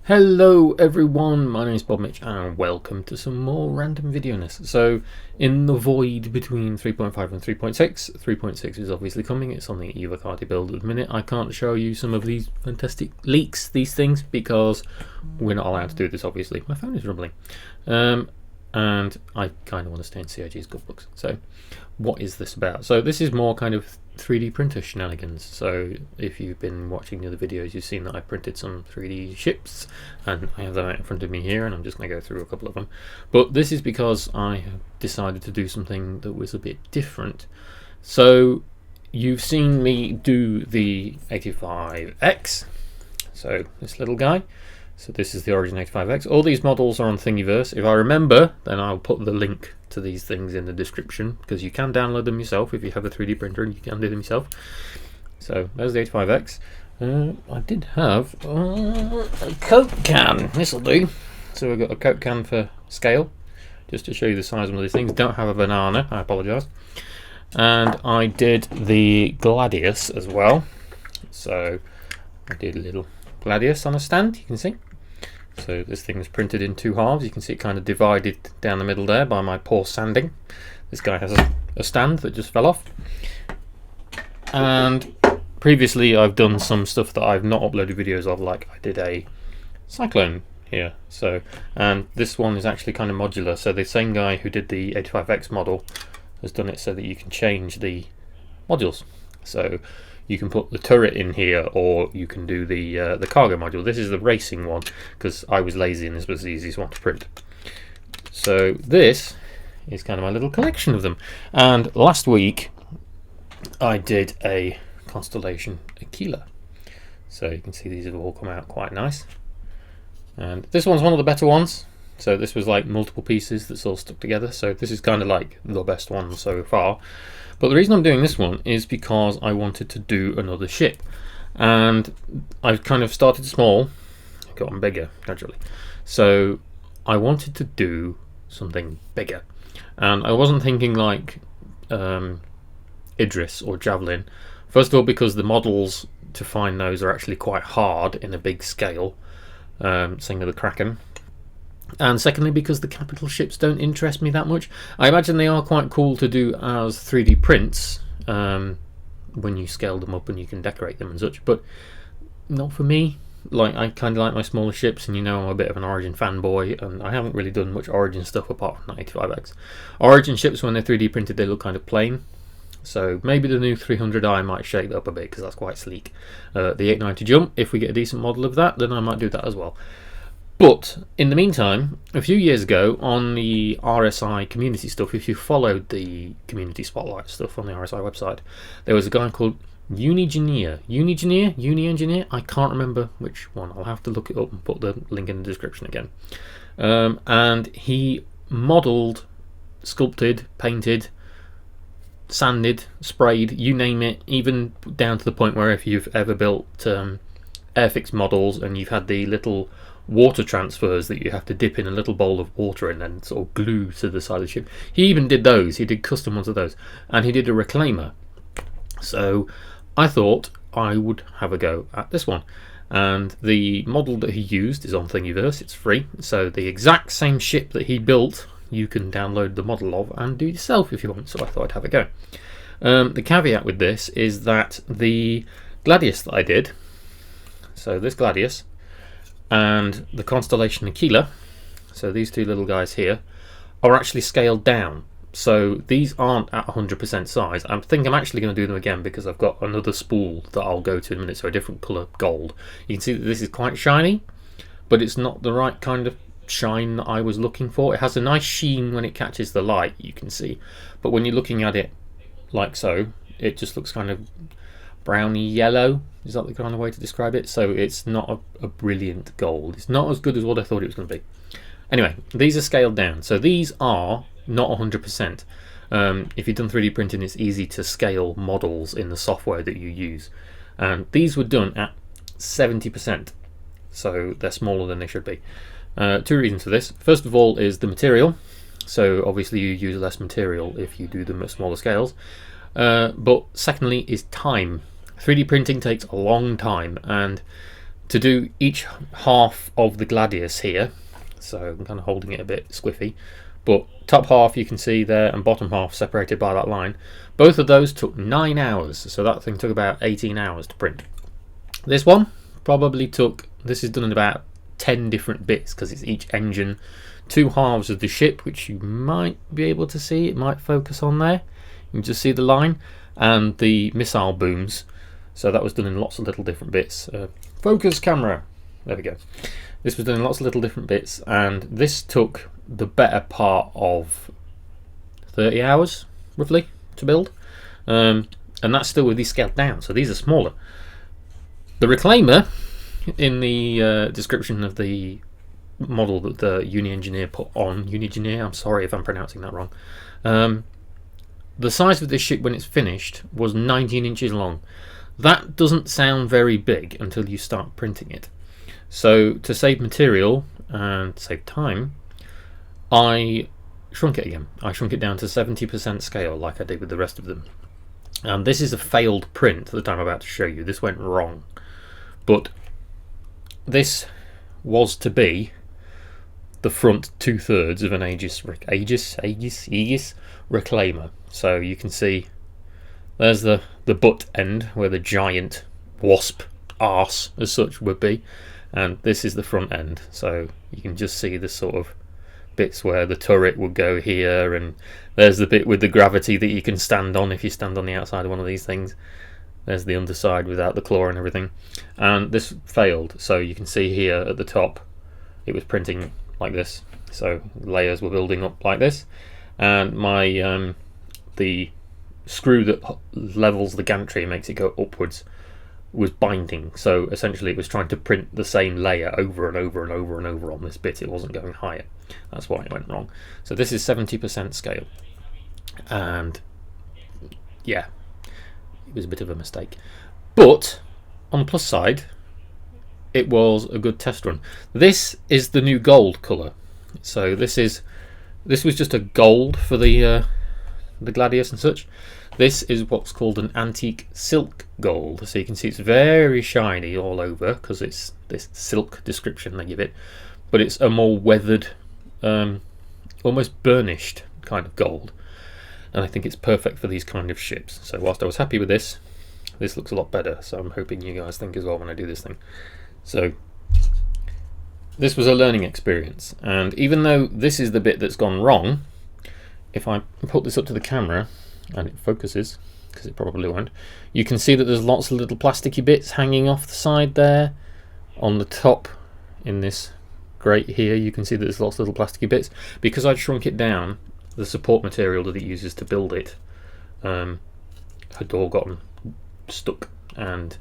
Hello everyone, my name is Bob Mitch and welcome to some more random videoness. So in the void between 3.5 and 3.6, 3.6 is obviously coming. It's on the EVO build at the minute. I can't show you some of these fantastic leaks, these things, because we're not allowed to do this obviously. My phone is rumbling. And I kind of want to stay in CIG's good books. So what is this about? So this is more kind of 3D printer shenanigans. So if you've been watching the other videos, you've seen that I printed some 3D ships and I have them out in front of me here, and I'm just going to go through a couple of them. But this is because I have decided to do something that was a bit different. So you've seen me do the 85X, so this little guy. So this is the Origin 85X. All these models are on Thingiverse. If I remember, then I'll put the link to these things in the description, because you can download them yourself if you have a 3D printer and you can do them yourself. So there's the 85X. I did have a Coke can. This'll do. So we've got a Coke can for scale, just to show you the size of these things. Don't have a banana, I apologise. And I did the Gladius as well. So I did a little Gladius on a stand, you can see. So this thing was printed in two halves. You can see it kind of divided down the middle there by my poor sanding. This guy has a stand that just fell off. And previously I've done some stuff that I've not uploaded videos of, like I did a Cyclone here. So, and this one is actually kind of modular. So the same guy who did the 85X model has done it so that you can change the modules. So you can put the turret in here, or you can do the cargo module. This is the racing one, because I was lazy and this was the easiest one to print. So this is kind of my little collection of them. And last week I did a Constellation Aquila. So you can see these have all come out quite nice. And this one's one of the better ones. So this was like multiple pieces that's all stuck together. So this is kind of like the best one so far. But the reason I'm doing this one is because I wanted to do another ship, and I've kind of started small, gotten bigger gradually. So I wanted to do something bigger, and I wasn't thinking like Idris or Javelin. First of all, because the models to find those are actually quite hard in a big scale, same with the Kraken. And secondly, because the capital ships don't interest me that much. I imagine they are quite cool to do as 3D prints when you scale them up and you can decorate them and such, but not for me. Like, I kind of like my smaller ships, and you know I'm a bit of an Origin fanboy, and I haven't really done much Origin stuff apart from the 85X. Origin ships, when they're 3D printed, they look kind of plain. So maybe the new 300i might shake that up a bit, because that's quite sleek. The 890 Jump, if we get a decent model of that, then I might do that as well. But in the meantime, a few years ago on the RSI community stuff, if you followed the community spotlight stuff on the RSI website, there was a guy called Uni-Engineer, I can't remember which one. I'll have to look it up and put the link in the description again. And he modelled, sculpted, painted, sanded, sprayed, you name it, even down to the point where if you've ever built Airfix models and you've had the little water transfers that you have to dip in a little bowl of water and then sort of glue to the side of the ship, he even did those. He did custom ones of those, and he did a reclaimer. So I thought I would have a go at this one, and the model that he used is on Thingiverse. It's free, so the exact same ship that he built you can download the model of and do yourself if you want. So I thought I'd have a go. The caveat with this is that the Gladius that I did, so this Gladius and the Constellation Aquila, so these two little guys here, are actually scaled down. So these aren't at 100% size. I think I'm actually going to do them again, because I've got another spool that I'll go to in a minute, so a different colour gold. You can see that this is quite shiny, but it's not the right kind of shine that I was looking for. It has a nice sheen when it catches the light, you can see, but when you're looking at it like so, it just looks kind of browny yellow. Is that the kind of way to describe it? So it's not a brilliant gold. It's not as good as what I thought it was going to be. Anyway, these are scaled down, so these are not 100%. If you've done 3D printing, it's easy to scale models in the software that you use, and these were done at 70%, so they're smaller than they should be. Two reasons for this. First of all is the material. So obviously you use less material if you do them at smaller scales. But secondly is time. 3D printing takes a long time, and to do each half of the Gladius here. So I'm kind of holding it a bit squiffy, but top half you can see there and bottom half separated by that line. Both of those took 9 hours, so that thing took about 18 hours to print. This one probably took, this is done in about 10 different bits because it's each engine, 2 halves of the ship, which you might be able to see, it might focus on there, you can just see the line, and the missile booms. So that was done in lots of little different bits. Focus camera, there we go. This was done in lots of little different bits, and this took the better part of 30 hours roughly to build, and that's still with these scaled down, so these are smaller. The reclaimer in the description of the model that the Uni Engineer put on, Uni Engineer, I'm sorry if I'm pronouncing that wrong, the size of this ship when it's finished was 19 inches long. That doesn't sound very big until you start printing it. So to save material and save time, I shrunk it again. I shrunk it down to 70% scale like I did with the rest of them. And this is a failed print that I'm about to show you. This went wrong. But this was to be the front 2/3 of an Aegis reclaimer. So you can see there's the butt end where the giant wasp arse as such would be, and this is the front end. So you can just see the sort of bits where the turret would go here, and there's the bit with the gravity that you can stand on if you stand on the outside of one of these things. There's the underside without the claw and everything, and this failed. So you can see here at the top it was printing like this, so layers were building up like this, and my the screw that levels the gantry and makes it go upwards was binding, so essentially it was trying to print the same layer over and over and over and over on this bit. It wasn't going higher. That's why it went wrong. So this is 70% scale, and yeah, it was a bit of a mistake, but on the plus side it was a good test run. This is the new gold colour, so this was just a gold for the Gladius and such. This is what's called an antique silk gold, so you can see it's very shiny all over because it's this silk description they give it, but it's a more weathered, almost burnished kind of gold, and I think it's perfect for these kind of ships. So whilst I was happy with this looks a lot better, so I'm hoping you guys think as well when I do this thing. So this was a learning experience, and even though this is the bit that's gone wrong, if I put this up to the camera and it focuses, because it probably won't, you can see that there's lots of little plasticky bits hanging off the side there. On the top in this grate here you can see that there's lots of little plasticky bits. Because I'd shrunk it down, the support material that it uses to build it had all gotten stuck and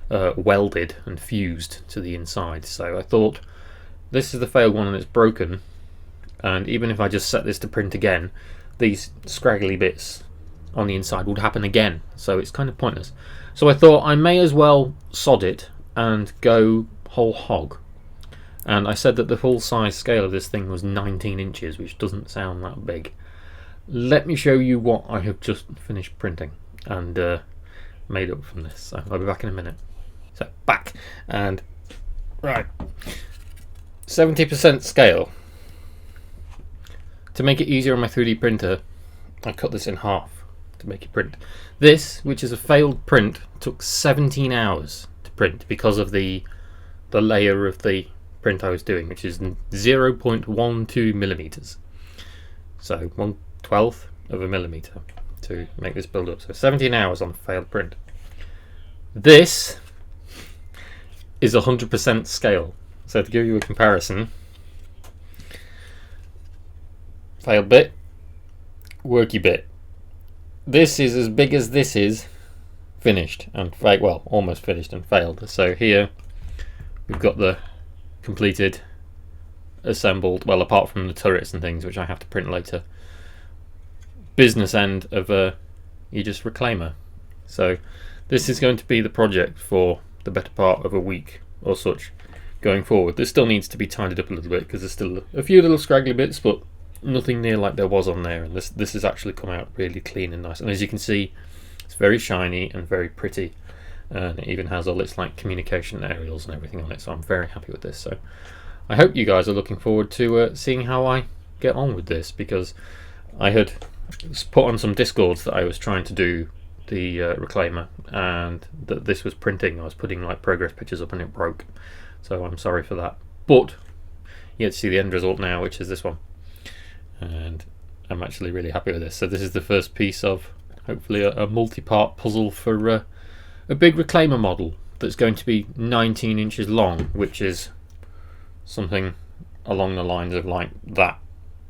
welded and fused to the inside. So I thought, this is the failed one and it's broken, and even if I just set this to print again, these scraggly bits on the inside would happen again, so it's kind of pointless. So I thought I may as well sod it and go whole hog, and I said that the full size scale of this thing was 19 inches, which doesn't sound that big. Let me show you what I have just finished printing and made up from this. So I'll be back in a minute. So back, and right, 70% scale. To make it easier on my 3D printer, I cut this in half to make it print. This, which is a failed print, took 17 hours to print because of the layer of the print I was doing, which is 0.12 millimeters. So 1/12 of a millimeter to make this build up. So 17 hours on a failed print. This is 100% scale. So to give you a comparison, failed bit, worky bit. This is as big as this is finished and well, almost finished and failed. So here we've got the completed, assembled, well, apart from the turrets and things which I have to print later, business end of a Aegis reclaimer. So this is going to be the project for the better part of a week or such going forward. This still needs to be tidied up a little bit because there's still a few little scraggly bits, but nothing near like there was on there, and this has actually come out really clean and nice, and as you can see it's very shiny and very pretty, and it even has all its like communication aerials and everything on it, so I'm very happy with this. So I hope you guys are looking forward to seeing how I get on with this, because I had put on some discords that I was trying to do the reclaimer, and that this was printing. I was putting like progress pictures up and it broke, so I'm sorry for that, but you get to see the end result now, which is this one, and I'm actually really happy with this. So this is the first piece of hopefully a multi-part puzzle for a big reclaimer model that's going to be 19 inches long, which is something along the lines of like that.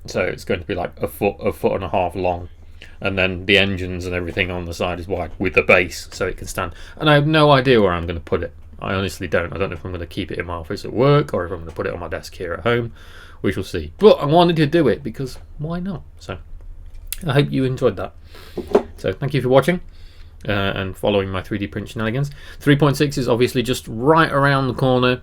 So it's going to be like a foot and a half long, and then the engines and everything on the side is wide with the base so it can stand. And I have no idea where I'm going to put it. I honestly don't. I don't know if I'm going to keep it in my office at work or if I'm going to put it on my desk here at home. We shall see. But I wanted to do it because why not? So I hope you enjoyed that. So thank you for watching and following my 3D print shenanigans. 3.6 is obviously just right around the corner.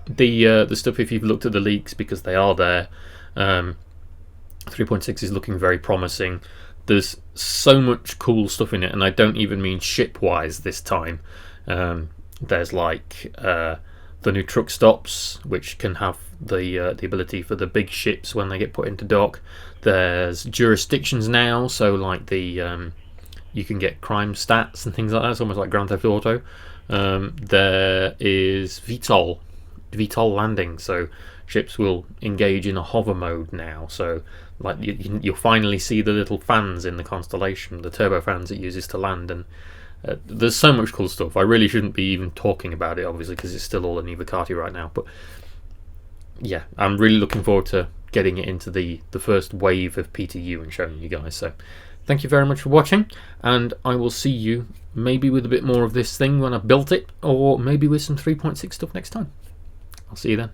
The stuff, if you've looked at the leaks, because they are there, 3.6 is looking very promising. There's so much cool stuff in it, and I don't even mean ship-wise this time. There's like the new truck stops, which can have the ability for the big ships when they get put into dock. There's jurisdictions now, so like the you can get crime stats and things like that. It's almost like Grand Theft Auto. There is VTOL landing, so ships will engage in a hover mode now. So like you'll finally see the little fans in the Constellation, the turbo fans it uses to land, and there's so much cool stuff. I really shouldn't be even talking about it, obviously, because it's still all in Evocati right now. But yeah, I'm really looking forward to getting it into the first wave of PTU and showing you guys. So thank you very much for watching, and I will see you maybe with a bit more of this thing when I've built it, or maybe with some 3.6 stuff next time. I'll see you then.